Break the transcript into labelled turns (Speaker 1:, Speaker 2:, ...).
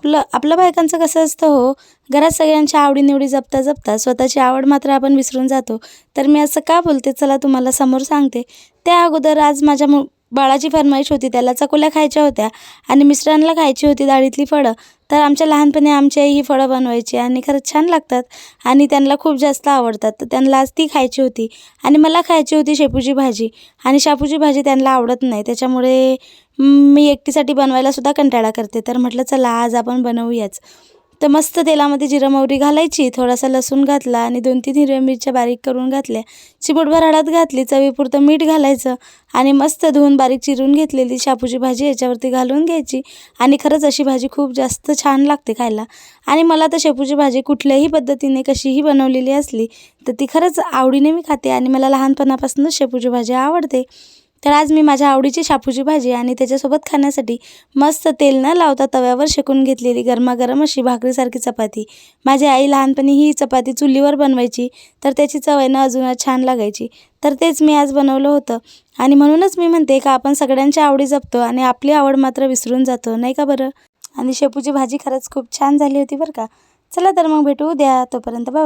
Speaker 1: आपल्या बायकांचं कसं असतं हो, घरात सगळ्यांच्या आवडीनिवडी जपता जपता स्वतःची आवड मात्र आपण विसरून जातो. तर मी असं का बोलते चला तुम्हाला समोर सांगते. त्या अगोदर आज माझ्या बाळाची फर्माईश होती, त्याला चकोल्या खायच्या होत्या आणि मिस्टरांना खायची होती डाळीतली फळं. तर आमच्या लहानपणी आमची आई ही फळं बनवायची आणि खरंच छान लागतात आणि त्यांना खूप जास्त आवडतात. तर त्यांना आज ती खायची होती आणि मला खायची होती शेपूची भाजी आणि शापूची भाजी त्यांना आवडत नाही. त्याच्यामुळे मी एकटीसाठी बनवायलासुद्धा कंटाळा करते. तर म्हटलं चला आज आपण बनवूयाच. तर मस्त तेलामध्ये जिरं मोहरी घालायची, थोडासा लसूण घातला आणि 2-3 हिरव्या मिरच्या बारीक करून घातल्या. चिमूटभर हळद घातली, चवीपुरतं मीठ घालायचं आणि मस्त धुवून बारीक चिरून घेतलेली शापूची भाजी याच्यावरती घालून घ्यायची आणि खरंच अशी भाजी खूप जास्त छान लागते खायला. आणि मला तर शेपूची भाजी कुठल्याही पद्धतीने कशीही बनवलेली असली तर ती खरंच आवडीने मी खाते आणि मला लहानपणापासूनच शेपूची भाजी आवडते. तर आज मी माझ्या आवडीची शापूची भाजी आणि त्याच्यासोबत खाण्यासाठी मस्त तेल न लावता तव्यावर शेकून घेतलेली गरमागरम अशी भाकरीसारखी चपाती. माझी आई लहानपणी ही चपाती चुलीवर बनवायची, तर त्याची चव आहे ना अजूनच छान लागायची. तर तेच मी आज बनवलं होतं आणि म्हणूनच मी म्हणते का आपण सगळ्यांच्या आवडी जपतो आणि आपली आवड मात्र विसरून जातो, नाही का बरं? आणि शेपूची भाजी खरंच खूप छान झाली होती बरं का. चला तर मग भेटू उद्या. तोपर्यंत बाय.